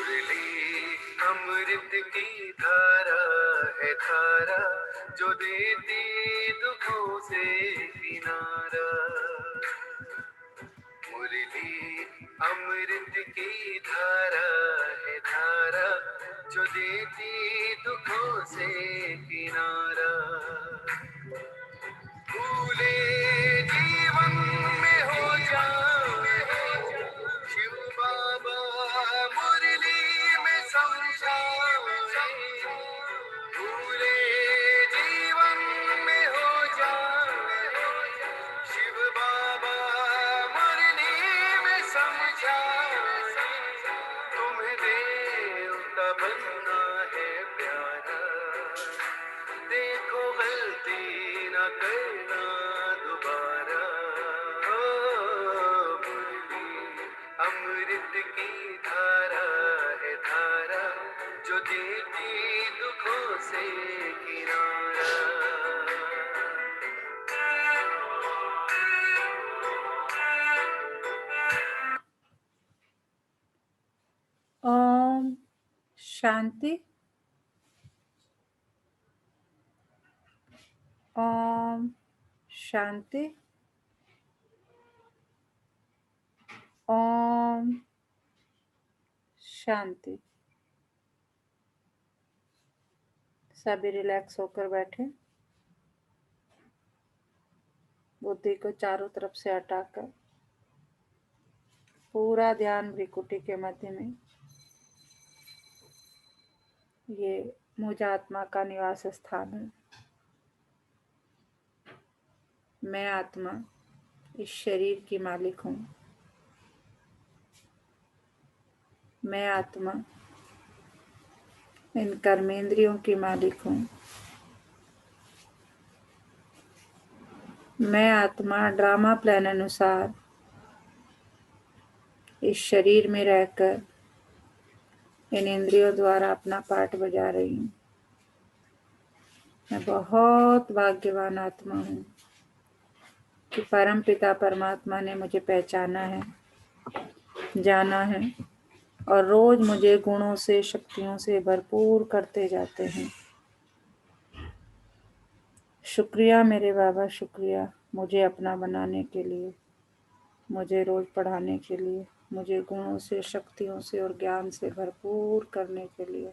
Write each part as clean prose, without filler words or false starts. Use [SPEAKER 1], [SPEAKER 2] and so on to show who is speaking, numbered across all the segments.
[SPEAKER 1] मुरली अमृत की धारा है धारा, जो देती दुखों से किनारा। मुरली अमृत की धारा है धारा, जो देती दुखों से किनारा। भूले जीवन में हो जाए शिव बाबा मुरली में समझाए। भूले जीवन में हो जाए शिव बाबा मुरली में समझाए। तुम्हें देवता बनना है प्यारा, देखो गलती न करना दोबारा। मुरली अमृत की धारा है धारा, जो देती दुखों से किनारा।
[SPEAKER 2] ओम शांति। ओम शांति। ओम शांति। सभी रिलैक्स होकर बैठे, बुद्धि को चारों तरफ से हटाकर पूरा ध्यान भ्रिकुटी के मध्य में। ये मुझ आत्मा का निवास स्थान है। मैं आत्मा इस शरीर की मालिक हूँ। मैं आत्मा इन कर्मेंद्रियों की मालिक हूँ। मैं आत्मा ड्रामा प्लान अनुसार इस शरीर में रहकर इन इंद्रियों द्वारा अपना पाठ बजा रही हूँ। मैं बहुत भाग्यवान आत्मा हूँ कि परम पिता परमात्मा ने मुझे पहचाना है, जाना है और रोज मुझे गुणों से शक्तियों से भरपूर करते जाते हैं। शुक्रिया मेरे बाबा, शुक्रिया मुझे अपना बनाने के लिए, मुझे रोज पढ़ाने के लिए, मुझे गुणों से शक्तियों से और ज्ञान से भरपूर करने के लिए।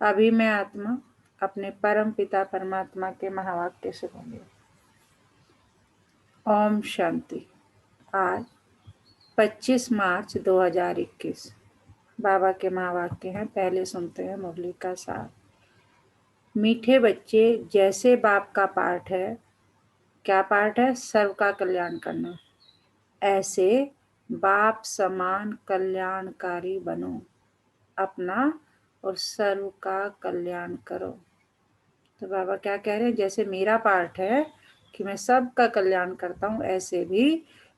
[SPEAKER 2] अभी मैं आत्मा अपने परम पिता परमात्मा के महावाक्य से बोली। ओम शांति। आज 25 मार्च 2021 बाबा के महावाक्य हैं। पहले सुनते हैं मुरली का सार। मीठे बच्चे, जैसे बाप का पाठ है, क्या पाठ है? सर्व का कल्याण करना। ऐसे बाप समान कल्याणकारी बनो, अपना और सर्व का कल्याण करो। तो बाबा क्या कह रहे हैं? जैसे मेरा पाठ है कि मैं सबका कल्याण करता हूँ,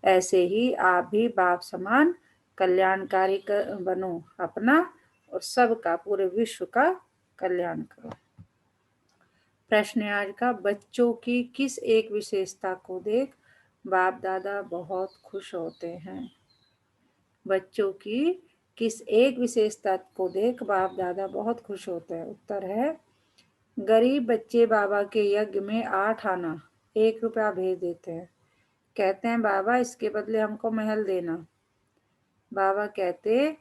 [SPEAKER 2] ऐसे ही आप भी बाप समान कल्याणकारी बनो, अपना और सबका, पूरे विश्व का कल्याण करो। प्रश्न आज का, बच्चों की किस एक विशेषता को देख बाप दादा बहुत खुश होते हैं? बच्चों की किस एक विशेषता को देख बाप दादा बहुत खुश होते हैं? उत्तर है, गरीब बच्चे बाबा के यज्ञ में 8 आना 1 रुपया भेज देते हैं। कहते हैं बाबा इसके बदले हमको महल देना। बाबा कहते,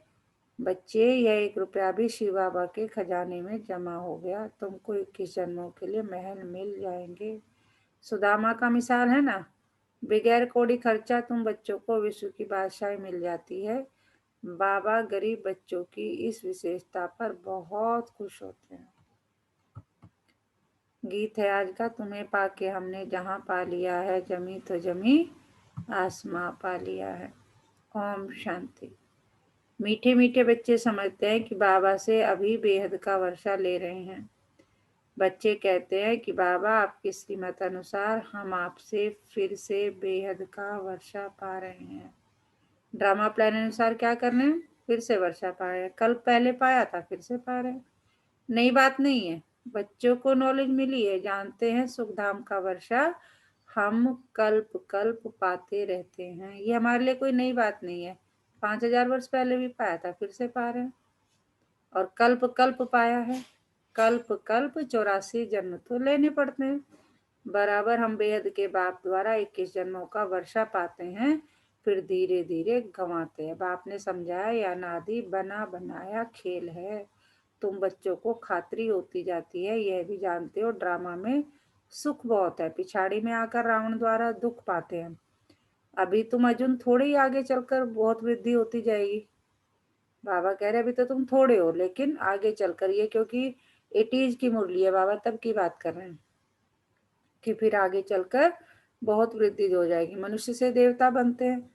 [SPEAKER 2] बच्चे यह 1 रुपया भी शिव बाबा के खजाने में जमा हो गया, तुमको 21 जन्मों के लिए महल मिल जाएंगे। सुदामा का मिसाल है ना, बगैर कौड़ी खर्चा तुम बच्चों को विश्व की बादशाही मिल जाती है। बाबा गरीब बच्चों की इस विशेषता पर बहुत खुश होते हैं। गीत है आज का, तुम्हें पाके हमने जहाँ पा लिया है, जमी तो जमी आसमां पा लिया है। ओम शांति। मीठे मीठे बच्चे समझते हैं कि बाबा से अभी बेहद का वर्षा ले रहे हैं। बच्चे कहते हैं कि बाबा आपकी श्रीमत अनुसार हम आपसे फिर से बेहद का वर्षा पा रहे हैं। ड्रामा प्लान अनुसार क्या कर रहे हैं? फिर से वर्षा पा रहे हैं। कल पहले पाया था, फिर से पा रहे हैं। नई बात नहीं है, बच्चों को नॉलेज मिली है, जानते हैं सुखधाम का वर्षा हम कल्प कल्प पाते रहते हैं। ये हमारे लिए कोई नई बात नहीं है। 5000 वर्ष पहले भी पाया था, फिर से पा रहे हैं। और कल्प कल्प पाया है, कल्प कल्प 84 जन्म तो लेने पड़ते हैं। बराबर हम बेहद के बाप द्वारा 21 जन्मों का वर्षा पाते हैं, फिर धीरे धीरे गंवाते हैं। बाप ने समझाया यह अनादि बना बनाया खेल है। तुम बच्चों को खातरी होती जाती है, यह भी जानते हो ड्रामा में सुख बहुत है, पिछाड़ी में आकर रावण द्वारा दुख पाते हैं। अभी तुम अर्जुन थोड़ी ही आगे चलकर बहुत वृद्धि होती जाएगी। बाबा कह रहे अभी तो तुम थोड़े हो, लेकिन आगे चलकर ये, क्योंकि 80s की मुरली है, बाबा तब की बात कर रहे हैं कि फिर आगे चलकर बहुत वृद्धि हो जाएगी, मनुष्य से देवता बनते हैं।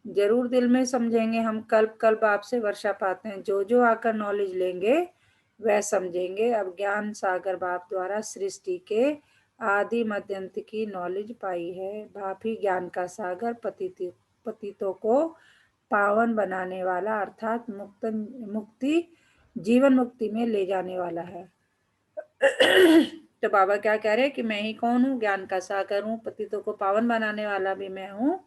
[SPEAKER 2] जरूर दिल में समझेंगे हम, कल्प कल्प आपसे वर्षा पाते हैं। जो जो आकर नॉलेज लेंगे वह समझेंगे। अब ज्ञान सागर बाप द्वारा सृष्टि के आदि मध्यंत की नॉलेज पाई है। बाप ही ज्ञान का सागर पतितों को पावन बनाने वाला, अर्थात मुक्ति जीवन मुक्ति में ले जाने वाला है। तो बाबा क्या कह रहे हैं कि मैं ही कौन हूँ? ज्ञान का सागर हूँ, पतितों को पावन बनाने वाला भी मैं हूँ,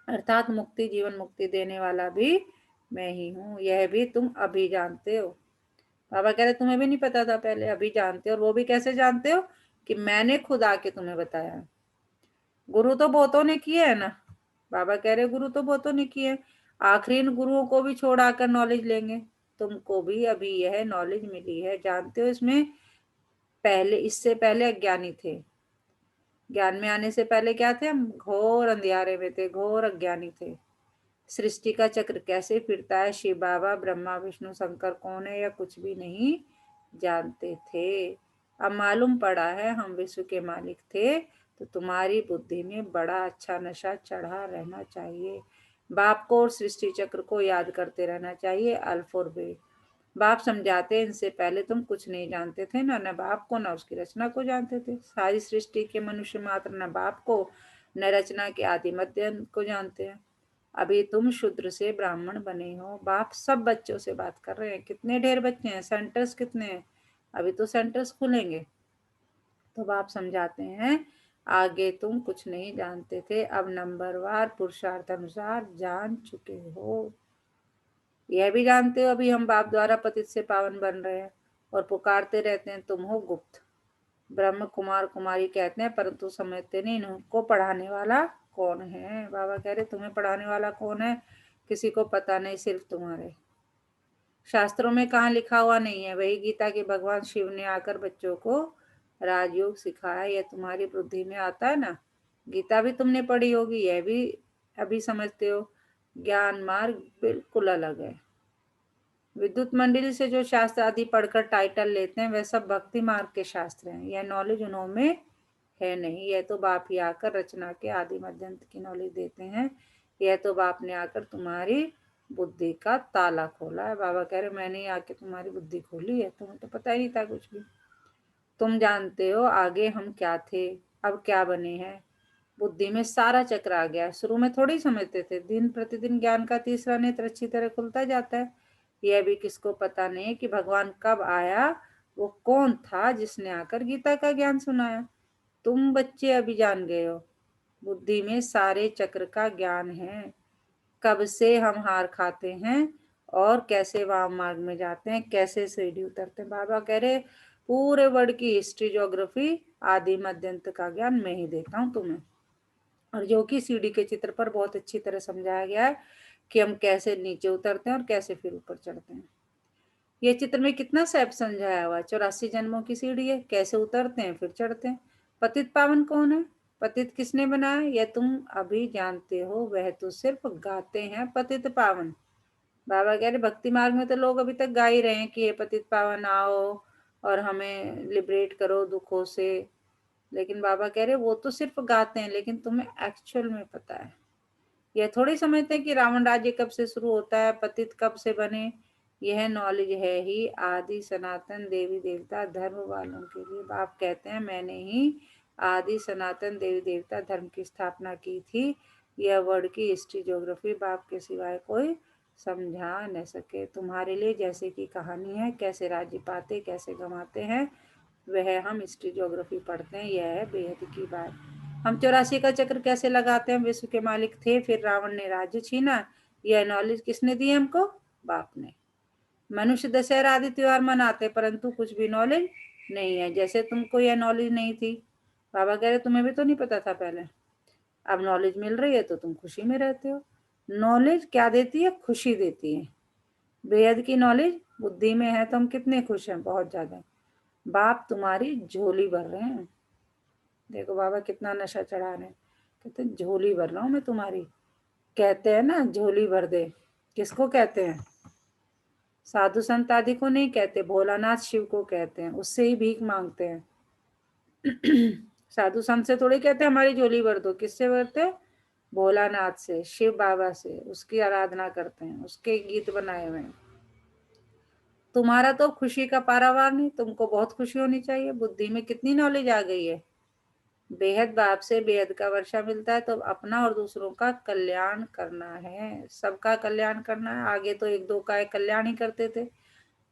[SPEAKER 2] अर्थात मुक्ति जीवन मुक्ति देने वाला भी मैं ही हूँ। यह भी तुम अभी जानते हो। बाबा कह रहे तुम्हें भी नहीं पता था पहले, अभी जानते हो। और वो भी कैसे जानते हो? कि मैंने खुद आके तुम्हें बताया। गुरु तो बहुतों ने किए है ना। बाबा कह रहे गुरु तो बहुतों ने किए, आखिरी इन गुरुओं को भी छोड़ आकर नॉलेज लेंगे। तुमको भी अभी यह नॉलेज मिली है, जानते हो। इसमें पहले, इससे पहले अज्ञानी थे। ज्ञान में आने से पहले क्या थे? हम घोर अंधियारे में थे, घोर अज्ञानी थे। सृष्टि का चक्र कैसे फिरता है, शिव बाबा ब्रह्मा विष्णु शंकर कौन है, या कुछ भी नहीं जानते थे। अब मालूम पड़ा है हम विश्व के मालिक थे। तो तुम्हारी बुद्धि में बड़ा अच्छा नशा चढ़ा रहना चाहिए। बाप को और सृष्टि चक्र को याद करते रहना चाहिए, अल्फ और बे। बाप समझाते इनसे पहले तुम कुछ नहीं जानते थे, न बाप को न उसकी रचना को जानते थे। सारी सृष्टि के मनुष्य मात्र न बाप को न रचना के आदि मध्य को जानते हैं। अभी तुम शूद्र से ब्राह्मण बने हो। बाप सब बच्चों से बात कर रहे हैं। कितने ढेर बच्चे हैं, सेंटर्स कितने हैं? अभी तो सेंटर्स खुलेंगे। तो बाप समझाते हैं आगे तुम कुछ नहीं जानते थे, अब नंबरवार पुरुषार्थ अनुसार जान चुके हो। यह भी जानते हो अभी हम बाप द्वारा पतित से पावन बन रहे हैं, और पुकारते रहते हैं तुम हो गुप्त। ब्रह्म कुमार कुमारी कहते हैं, परंतु समझते नहीं इनको पढ़ाने वाला कौन है। बाबा कह रहे तुम्हें पढ़ाने वाला कौन है? किसी को पता नहीं, सिर्फ तुम्हारे। शास्त्रों में कहाँ लिखा हुआ नहीं है, वही गीता के भगवान शिव ने आकर बच्चों को राजयोग सिखाया। यह तुम्हारी बुद्धि में आता है ना। गीता भी तुमने पढ़ी होगी, यह भी अभी समझते हो। ज्ञान मार्ग बिल्कुल अलग है। विद्युत मंडली से जो शास्त्र आदि पढ़कर टाइटल लेते हैं वह सब भक्ति मार्ग के शास्त्र हैं। यह नॉलेज उन्होंने है नहीं। यह तो बाप ही आकर रचना के आदि मध्यंत की नॉलेज देते हैं। यह तो बाप ने आकर तुम्हारी बुद्धि का ताला खोला है। बाबा कह रहे मैंने ही आके तुम्हारी बुद्धि खोली है, तुम्हें तो पता ही नहीं था कुछ भी। तुम जानते हो आगे हम क्या थे, अब क्या बने हैं। बुद्धि में सारा चक्र आ गया। शुरू में थोड़ी समझते थे। दिन प्रतिदिन ज्ञान का तीसरा नेत्र अच्छी तरह खुलता जाता है। यह भी किसको पता नहीं है कि भगवान कब आया, वो कौन था जिसने आकर गीता का ज्ञान सुनाया। तुम बच्चे अभी जान गए हो। बुद्धि में सारे चक्र का ज्ञान है। कब से हम हार खाते हैं और कैसे वाम मार्ग में जाते हैं, कैसे सीढ़ी उतरते हैं। बाबा कह रहे पूरे वर्ल्ड की हिस्ट्री ज्योग्राफी आदि मध्यंत का ज्ञान मैं ही देता हूँ तुम्हें। और जो कि सीढ़ी के चित्र पर बहुत अच्छी तरह समझाया गया है कि हम कैसे नीचे उतरते हैं और कैसे फिर ऊपर चढ़ते हैं। ये चित्र में कितना सैप समझाया हुआ है। 84 जन्मों की सीढ़ी है, कैसे उतरते हैं फिर चढ़ते हैं। पतित पावन कौन है, पतित किसने बनाया, यह तुम अभी जानते हो। वह तो सिर्फ गाते हैं पतित पावन। बाबा कह रहे भक्ति मार्ग में तो लोग अभी तक गा ही रहे हैं कि ये पतित पावन आओ और हमें लिबरेट करो दुखों से। लेकिन बाबा कह रहे वो तो सिर्फ गाते हैं, लेकिन तुम्हें एक्चुअल में पता है। यह थोड़ी समझते हैं कि रावण राज्य कब से शुरू होता है, पतित कब से बने। यह नॉलेज है ही आदि सनातन देवी देवता धर्म वालों के लिए। बाप कहते हैं मैंने ही आदि सनातन देवी देवता धर्म की स्थापना की थी। यह वर्ड की हिस्ट्री ज्योग्राफी बाप के सिवाय कोई समझा न सके। तुम्हारे लिए जैसे की कहानी है, कैसे राज्य पाते कैसे गंवाते हैं, वह हम हिस्ट्री ज्योग्राफी पढ़ते हैं। यह है बेहद की बात। हम 84 का चक्र कैसे लगाते हैं। विश्व के मालिक थे, फिर रावण ने राज्य छीना, यह नॉलेज किसने दी हमको? बाप ने। मनुष्य दशहरा आदि त्योहार मनाते परंतु कुछ भी नॉलेज नहीं है। जैसे तुमको यह नॉलेज नहीं थी, बाबा कह रहे तुम्हें भी तो नहीं पता था पहले, अब नॉलेज मिल रही है तो तुम खुशी में रहते हो। नॉलेज क्या देती है? खुशी देती है। बेहद की नॉलेज बुद्धि में है तो हम कितने खुश हैं, बहुत ज्यादा। बाप तुम्हारी झोली भर रहे हैं। देखो बाबा कितना नशा चढ़ा रहे हैं, कहते झोली भर रहा हूं मैं तुम्हारी। कहते हैं ना झोली भर दे, किसको कहते हैं? साधु संत आदि को नहीं कहते, भोलानाथ शिव को कहते हैं, उससे ही भीख मांगते हैं। साधु संत से थोड़ी कहते हमारी झोली भर दो, किससे भरते हैं? भोलानाथ से, शिव बाबा से, उसकी आराधना करते हैं, उसके गीत बनाए हुए हैं। तुम्हारा तो खुशी का पारावार नहीं, तुमको बहुत खुशी होनी चाहिए। बुद्धि में कितनी नॉलेज आ गई है। बेहद बाप से बेहद का वर्षा मिलता है तो अपना और दूसरों का कल्याण करना है, सबका कल्याण करना है। आगे तो एक दो का कल्याण ही करते थे।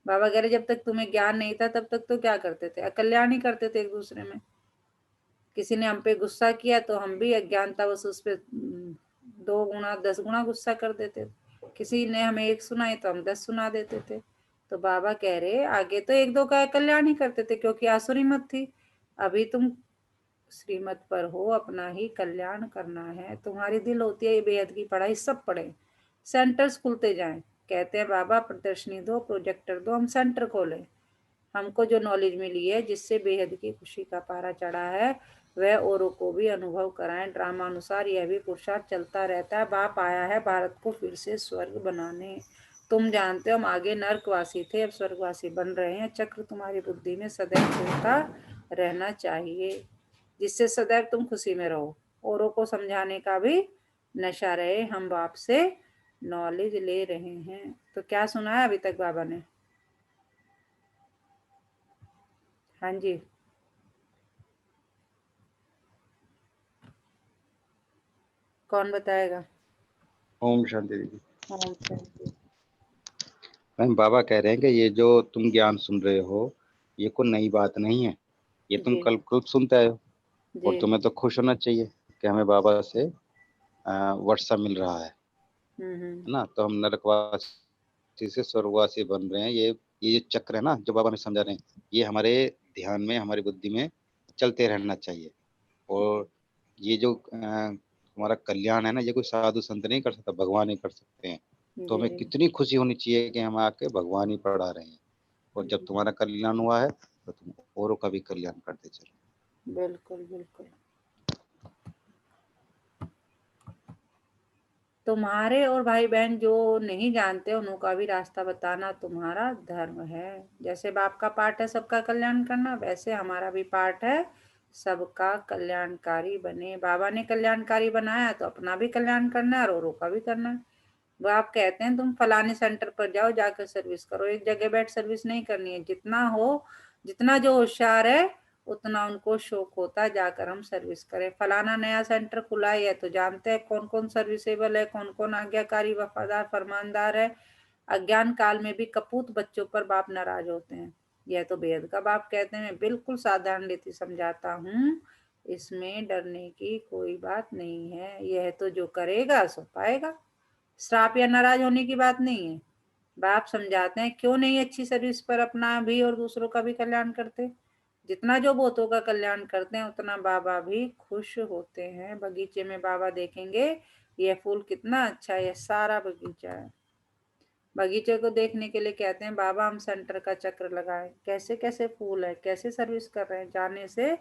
[SPEAKER 2] बाबा कह रहे जब तक तुम्हें ज्ञान नहीं था तब तक तो क्या करते थे? कल्याण ही करते थे एक दूसरे में। किसी ने हम पे गुस्सा किया तो हम भी अज्ञानता बस उस पे 2 गुना 10 गुना गुस्सा कर देते। किसी ने हमें एक सुनाई तो हम 10 सुना देते थे। तो बाबा कह रहे आगे तो एक दो का कल्याण ही करते थे क्योंकि आसुरी मत थी। अभी तुम श्रीमत पर हो, अपना ही कल्याण करना है। तुम्हारी दिल होती है ये बेहद की पढ़ाई सब पढ़े, सेंटर्स खुलते जाएं। कहते हैं बाबा प्रदर्शनी दो, प्रोजेक्टर दो, हम सेंटर खोलें। हमको जो नॉलेज मिली है जिससे बेहद की खुशी का पारा चढ़ा है वह औरों को भी अनुभव कराएं। ड्रामा अनुसार यह भी पुरुषार्थ चलता रहता है। बाप आया है भारत को फिर से स्वर्ग बनाने। तुम जानते हो हम आगे नर्कवासी थे, अब स्वर्गवासी बन रहे हैं। चक्र तुम्हारी बुद्धि में सदैव चलता रहना चाहिए जिससे सदैव तुम खुशी में रहो, औरों को समझाने का भी नशा रहे। हम बाप से नॉलेज ले रहे हैं। तो क्या सुना है अभी तक बाबा ने? हाँ जी, कौन बताएगा?
[SPEAKER 3] ओम शांति दीदी।
[SPEAKER 2] ओम शांति।
[SPEAKER 3] मैम बाबा कह रहे हैं कि ये जो तुम ज्ञान सुन रहे हो ये कोई नई बात नहीं है, ये तुम
[SPEAKER 2] जी
[SPEAKER 3] कल खुद सुनते आए हो। और
[SPEAKER 2] जी।
[SPEAKER 3] तुम्हें तो खुश होना चाहिए कि हमें बाबा से वर्षा मिल रहा है
[SPEAKER 2] हम्म।
[SPEAKER 3] ना। तो हम नरकवासी से स्वर्गवासी बन रहे हैं। ये जो चक्र है ना जो बाबा में समझा रहे हैं, ये हमारे ध्यान में हमारी बुद्धि में चलते रहना चाहिए। और ये जो हमारा कल्याण है ना, ये कोई साधु संत नहीं कर सकता, भगवान ही कर सकते हैं। तो हमें
[SPEAKER 2] जी।
[SPEAKER 3] कितनी खुशी होनी चाहिए कि हम आके भगवान ही पढ़ा रहे हैं। और जब तुम्हारा कल्याण हुआ है तो तुम औरों का भी कल्याण करते चलो।
[SPEAKER 2] बिल्कुल बिल्कुल। तुम्हारे और भाई बहन जो नहीं जानते उनका भी रास्ता बताना तुम्हारा धर्म है। जैसे बाप का पाठ है सबका कल्याण करना, वैसे हमारा भी पाठ है सबका कल्याणकारी बने। बाबा ने कल्याणकारी बनाया तो अपना भी कल्याण करना है और औरों का भी करना है। वो आप कहते हैं तुम फलाने सेंटर पर जाओ, जाकर सर्विस करो। एक जगह बैठ सर्विस नहीं करनी है। जितना हो, जितना जो होशियार है उतना उनको शौक होता है जाकर हम सर्विस करें। फलाना नया सेंटर खुला है तो जानते हैं कौन कौन सर्विसेबल है, कौन कौन आज्ञाकारी वफादार फरमानदार है। अज्ञान काल में भी कपूत बच्चों पर बाप नाराज होते हैं। यह तो बेहद का बाप कहते हैं। मैं बिल्कुल साधारण रीति समझाता हूँ, इसमें डरने की कोई बात नहीं है। यह तो जो करेगा सो पाएगा। श्राप या नाराज होने की बात नहीं है। बाप समझाते हैं क्यों नहीं अच्छी सर्विस पर अपना भी और दूसरों का भी कल्याण करते। जितना जो बहुतों का कल्याण करते हैं उतना बाबा भी खुश होते हैं। बगीचे में बाबा देखेंगे यह फूल कितना अच्छा है, यह सारा बगीचा है। बगीचे को देखने के लिए कहते हैं बाबा हम सेंटर का चक्र लगाएं, कैसे कैसे फूल है, कैसे सर्विस कर रहे हैं, जाने से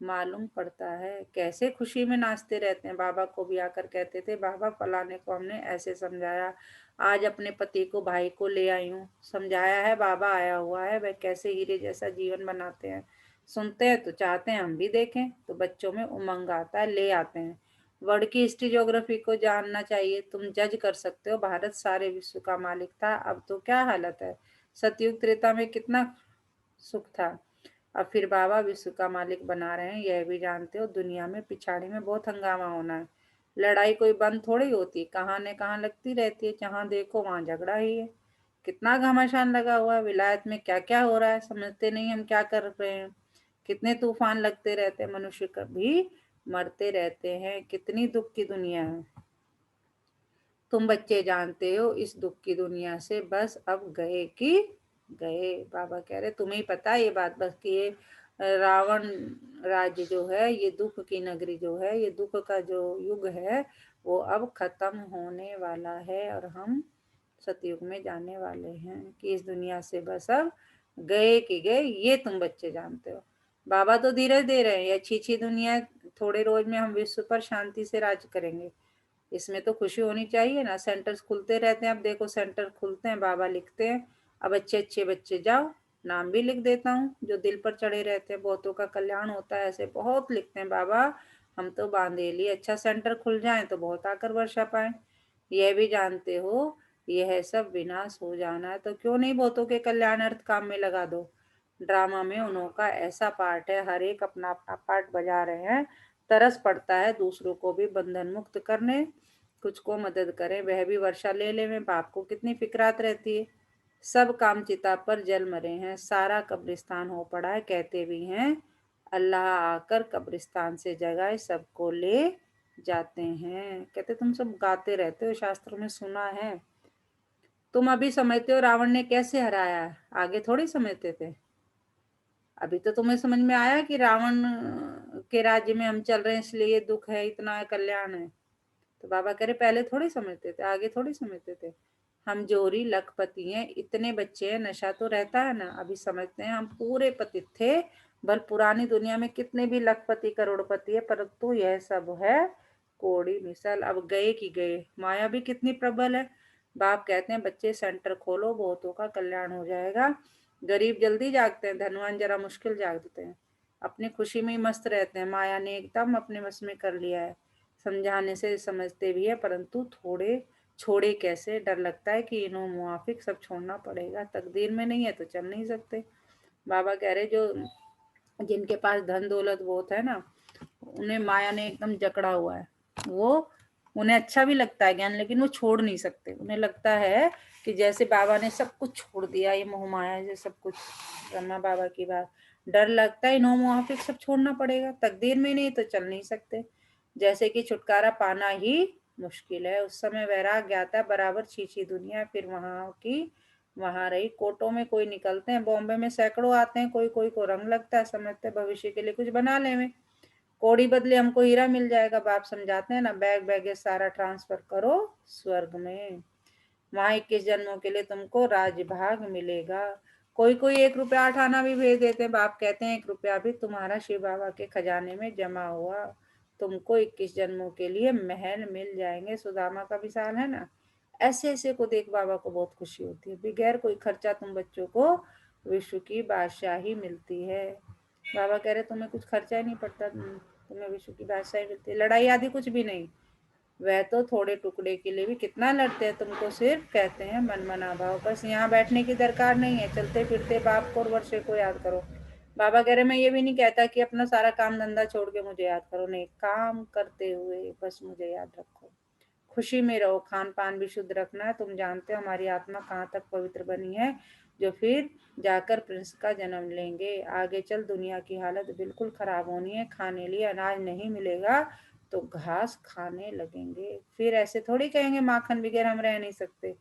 [SPEAKER 2] मालूम पड़ता है। कैसे खुशी में नाचते रहते हैं। बाबा को भी आकर कहते थे बाबा फलाने को हमने ऐसे समझाया, आज अपने पति को भाई को ले आई हूँ, समझाया है, बाबा आया हुआ है, वह कैसे हीरे जैसा जीवन बनाते हैं। सुनते हैं तो चाहते हैं हम भी देखें, तो बच्चों में उमंग आता है, ले आते हैं। वर्ल्ड की हिस्ट्री ज्योग्राफी को जानना चाहिए। तुम जज कर सकते हो भारत सारे विश्व का मालिक था, अब तो क्या हालत है। सतयुग त्रेता में कितना सुख था, अब फिर बाबा विश्व का मालिक बना रहे हैं। यह भी जानते हो दुनिया में पिछाड़ी में बहुत हंगामा होना है। लड़ाई कोई बंद थोड़ी होती, कहाँ ने कहाँ लगती रहती है। जहाँ देखो वहां झगड़ा ही है। कितना घमासान लगा हुआ है। विलायत में क्या क्या हो रहा है समझते नहीं हम क्या कर रहे हैं। कितने तूफान लगते रहते हैं, मनुष्य कभी मरते रहते हैं। कितनी दुख की दुनिया है। तुम बच्चे जानते हो इस दुख की दुनिया से बस अब गए कि गए। बाबा कह रहे तुम्हें पता है ये बात बस कि ये रावण राज्य जो है, ये दुख की नगरी जो है, ये दुख का जो युग है वो अब खत्म होने वाला है और हम सतयुग में जाने वाले हैं कि इस दुनिया से बस अब गए कि गए, ये तुम बच्चे जानते हो। बाबा तो धीरज दे रहे हैं, ये अच्छी अच्छी दुनिया थोड़े रोज में हम विश्व पर शांति से राज करेंगे, इसमें तो खुशी होनी चाहिए ना। सेंटर्स खुलते रहते हैं, अब देखो सेंटर खुलते हैं, बाबा लिखते हैं अब अच्छे अच्छे बच्चे जाओ। नाम भी लिख देता हूँ जो दिल पर चढ़े रहते हैं, बहुतों का कल्याण होता है, ऐसे बहुत लिखते हैं बाबा। हम तो बांधेली अच्छा सेंटर खुल जाए तो बहुत आकर वर्षा पाए। यह भी जानते हो यह सब विनाश हो जाना है, तो क्यों नहीं बहुतों के कल्याण अर्थ काम में लगा दो। ड्रामा में उन्हों का ऐसा पार्ट है, हर एक अपना अपना पार्ट बजा रहे हैं। तरस पड़ता है दूसरों को भी बंधन मुक्त करने, कुछ को मदद करें, वह भी वर्षा ले ले में बाप को कितनी फिक्रात रहती है। सब काम चिता पर जल मरे हैं, सारा कब्रिस्तान हो पड़ा है, कहते भी हैं अल्लाह आकर कब्रिस्तान से जगाए सबको ले जाते हैं। कहते तुम सब गाते रहते हो, शास्त्रों में सुना है। तुम अभी समझते हो रावण ने कैसे हराया है, आगे थोड़ी समझते थे। अभी तो तुम्हें समझ में आया कि रावण के राज्य में हम चल रहे हैं इसलिए ये दुख है, इतना कल्याण है। तो बाबा कह रहे पहले थोड़ी समझते थे, आगे थोड़ी समझते थे। हम जोरी लखपति हैं, इतने बच्चे हैं, नशा तो रहता है ना। अभी समझते हैं हम पूरे पतित थे, भल पुरानी दुनिया में कितने भी लखपति करोड़पति है, परंतु यह सब है कोड़ी मिसल, अब गए कि गए। माया भी कितनी प्रबल है। बाप कहते हैं बच्चे सेंटर खोलो, बहुतों का कल्याण हो जाएगा। गरीब जल्दी जागते हैं, धनवान जरा मुश्किल जागते हैं। अपनी खुशी में ही मस्त रहते हैं, माया ने एकदम अपने वश में कर लिया है। समझाने से समझते भी है, परंतु थोड़े छोड़े कैसे, डर लगता है कि इन्हों मुआफिक सब छोड़ना पड़ेगा, तकदीर में नहीं है तो चल नहीं सकते। बाबा कह रहे जो जिनके पास धन दौलत बहुत है ना, उन्हें माया ने एकदम जकड़ा हुआ है। वो उन्हें अच्छा भी लगता है ज्ञान, लेकिन वो छोड़ नहीं सकते। उन्हें लगता है कि जैसे बाबा ने सब कुछ छोड़ दिया, ये मोह माया से सब कुछ। ब्रह्मा बाबा की बात, डर लगता है इन्हों मुआफिक सब छोड़ना पड़ेगा, तकदीर में नहीं तो चल नहीं सकते। जैसे कि छुटकारा पाना ही मुश्किल है, उस समय वैराग्य आता है, बराबर छीछी दुनिया, फिर वहां की वहां रही। कोटों में कोई निकलते हैं, बॉम्बे में सैकड़ों आते हैं, कोई कोई को रंग लगता है, समझते भविष्य के लिए कुछ बना ले में, कौड़ी बदले हमको हीरा मिल जाएगा। बाप समझाते हैं ना, बैग बैगेज सारा ट्रांसफर करो स्वर्ग में, वहां 21 जन्मों के लिए तुमको राजभाग मिलेगा। कोई कोई 1 रुपया 8 आना भी भेज देते हैं। बाप कहते हैं 1 रुपया भी तुम्हारा शिव बाबा के खजाने में जमा हुआ, तुमको 21 जन्मों के लिए महल मिल जाएंगे। सुदामा का मिसाल है ना, ऐसे ऐसे को देख बाबा को बहुत खुशी होती है। बगैर कोई खर्चा तुम बच्चों को विश्व की बादशाही मिलती है। बाबा कह रहे तुम्हें कुछ खर्चा ही नहीं पड़ता, तुम्हें विश्व की बादशाही मिलती है, लड़ाई आदि कुछ भी नहीं। वह तो थोड़े टुकड़े के लिए भी कितना लड़ते हैं, तुमको सिर्फ कहते हैं मन मना भाव, बस यहाँ बैठने की दरकार नहीं है, चलते फिरते बाप को और वर्षे को याद करो। बाबा कह रहे मैं ये भी नहीं कहता कि अपना सारा काम धंधा छोड़ के मुझे याद करो, नहीं, काम करते हुए बस मुझे याद रखो, खुशी में रहो, खान पान भी शुद्ध रखना है। तुम जानते हो हमारी आत्मा कहाँ तक पवित्र बनी है, जो फिर जाकर प्रिंस का जन्म लेंगे। आगे चल दुनिया की हालत बिल्कुल खराब होनी है, खाने लिए अनाज नहीं मिलेगा तो घास खाने लगेंगे। फिर ऐसे थोड़ी कहेंगे माखन बगैर हम रह नहीं सकते,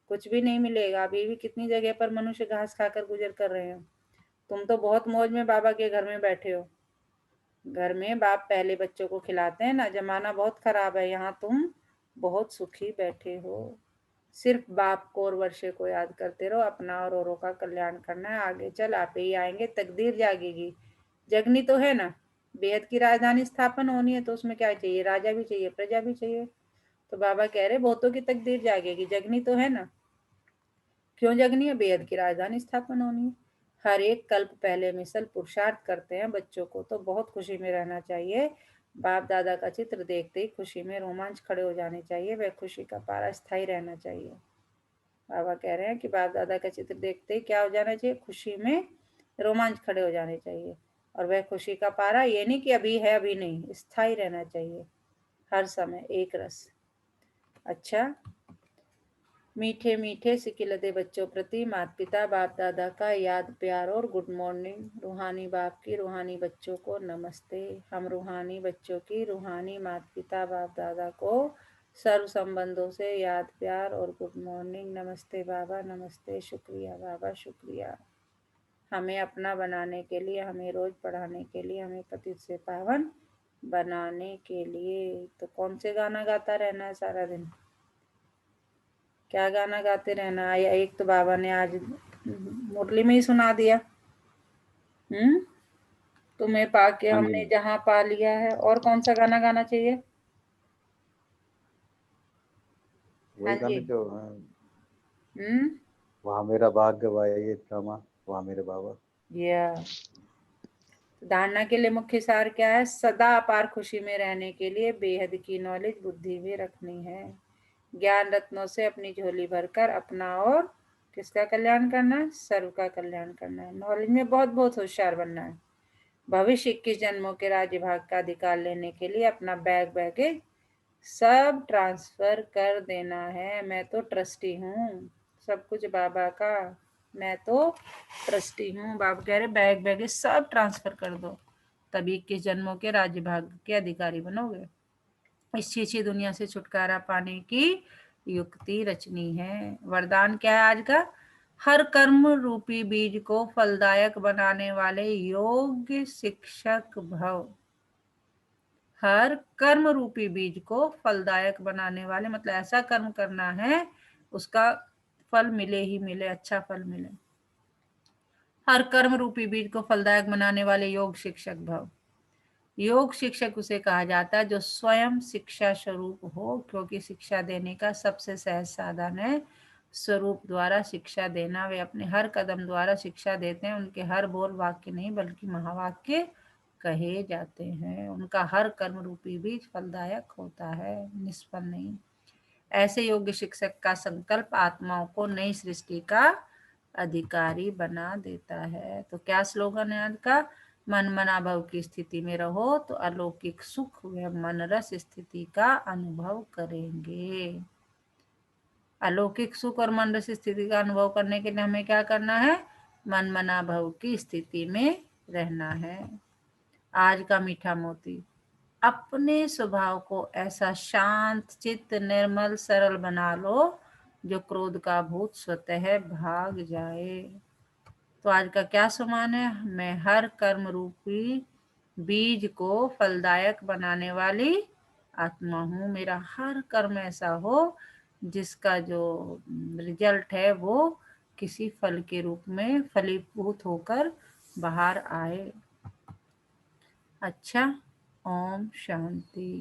[SPEAKER 2] कुछ भी नहीं मिलेगा। अभी भी कितनी जगह पर मनुष्य घास खाकर गुजर कर रहे हो। तुम तो बहुत मौज में बाबा के घर में बैठे हो, घर में बाप पहले बच्चों को खिलाते हैं ना। जमाना बहुत खराब है, यहाँ तुम बहुत सुखी बैठे हो। सिर्फ बाप को और वर्षे को याद करते रहो, अपना और औरों का कल्याण करना है। आगे चल आप ही आएंगे, तकदीर जागेगी, जगनी तो है ना। बेहद की राजधानी स्थापन होनी है तो उसमें क्या चाहिए, राजा भी चाहिए, प्रजा भी चाहिए। तो बाबा कह रहे बहुतों की तकदीर जागेगी, जगनी तो है ना। क्यों जगनी है, बेहद की राजधानी स्थापन होनी है। हर एक कल्प पहले मिसल पुरुषार्थ करते हैं, बच्चों को तो बहुत खुशी में रहना चाहिए। बाप दादा का चित्र देखते ही खुशी में रोमांच खड़े हो जाने चाहिए, वह खुशी का पारा स्थायी रहना चाहिए। बाबा कह रहे हैं कि बाप दादा का चित्र देखते ही क्या हो जाना चाहिए, खुशी में रोमांच खड़े हो जाने चाहिए। और वह खुशी का पारा ये नहीं कि अभी है अभी नहीं, स्थायी रहना चाहिए, हर समय एक रस। अच्छा, मीठे मीठे सिकिलते बच्चों प्रति माता पिता बाप दादा का याद प्यार और गुड मॉर्निंग। रूहानी बाप की रूहानी बच्चों को नमस्ते। हम रूहानी बच्चों की रूहानी माता पिता बाप दादा को सर्व संबंधों से याद प्यार और गुड मॉर्निंग। नमस्ते बाबा, नमस्ते, शुक्रिया बाबा, शुक्रिया हमें अपना बनाने के लिए, हमें रोज पढ़ाने के लिए, हमें पतित से पावन बनाने के लिए। तो कौन से गाना गाता रहना है सारा दिन? क्या गाना गाते रहना है? एक तो बाबा ने आज मुरली में ही सुना दिया। तुम्हें पाके
[SPEAKER 3] हाँ
[SPEAKER 2] हमने
[SPEAKER 3] जी,
[SPEAKER 2] जहाँ पा लिया है। और कौन सा गाना गाना चाहिए? हाँ
[SPEAKER 3] वही
[SPEAKER 2] जी।
[SPEAKER 3] गाने जो
[SPEAKER 2] हम्म।
[SPEAKER 3] वहाँ मेरा भाग्य वह ये क्षमा, वहाँ मेरे बाबा।
[SPEAKER 2] या धारणा के लिए मुख्य सार क्या है? सदा अपार खुशी में रहने के लिए बेहद की नॉलेज बुद्धि में रखनी है। ज्ञान रत्नों से अपनी झोली भरकर अपना और किसका कल्याण करना है? सर्व का कल्याण करना है। नॉलेज में बहुत बहुत होशियार बनना है। भविष्य 21 जन्मों के राज्य भाग का अधिकार लेने के लिए अपना बैग बैगेज सब ट्रांसफर कर देना है। मैं तो ट्रस्टी हूँ, सब कुछ बाबा का। मैं तो ट्रस्टी हूँ। बाबा कह रहे बैग बैगेज सब ट्रांसफर कर दो, तभी 21 जन्मों के राज्य भाग के अधिकारी बनोगे। इस छीछी दुनिया से छुटकारा पाने की युक्ति रचनी है। वरदान क्या है आज का? हर कर्म रूपी बीज को फलदायक बनाने वाले योग्य शिक्षक भव। हर कर्म रूपी बीज को फलदायक बनाने वाले, मतलब ऐसा कर्म करना है उसका फल मिले ही मिले, अच्छा फल मिले। हर कर्म रूपी बीज को फलदायक बनाने वाले योग शिक्षक भव। योग शिक्षक उसे कहा जाता है जो स्वयं शिक्षा स्वरूप हो, क्योंकि शिक्षा देने का सबसे सहज साधन है स्वरूप द्वारा शिक्षा देना। वे अपने हर कदम द्वारा शिक्षा देते हैं। उनके हर बोल वाक्य नहीं बल्कि महावाक्य कहे जाते हैं। उनका हर कर्म रूपी बीज फलदायक होता है, निष्फल नहीं। ऐसे योग्य शिक्षक का संकल्प आत्माओं को नई सृष्टि का अधिकारी बना देता है। तो क्या स्लोगन है आज का? मन मना भव की स्थिति में रहो तो अलौकिक सुख व मन रस स्थिति का अनुभव करेंगे। अलौकिक सुख और मन रस स्थिति का अनुभव करने के लिए हमें क्या करना है? मन मना भव की स्थिति में रहना है। आज का मीठा मोती, अपने स्वभाव को ऐसा शांत चित्त निर्मल सरल बना लो जो क्रोध का भूत स्वतः भाग जाए। तो आज का क्या सुमान है? मैं हर कर्म रूपी बीज को फलदायक बनाने वाली आत्मा हूँ। मेरा हर कर्म ऐसा हो जिसका जो रिजल्ट है वो किसी फल के रूप में फलीभूत होकर बाहर आए। अच्छा, ओम शांति।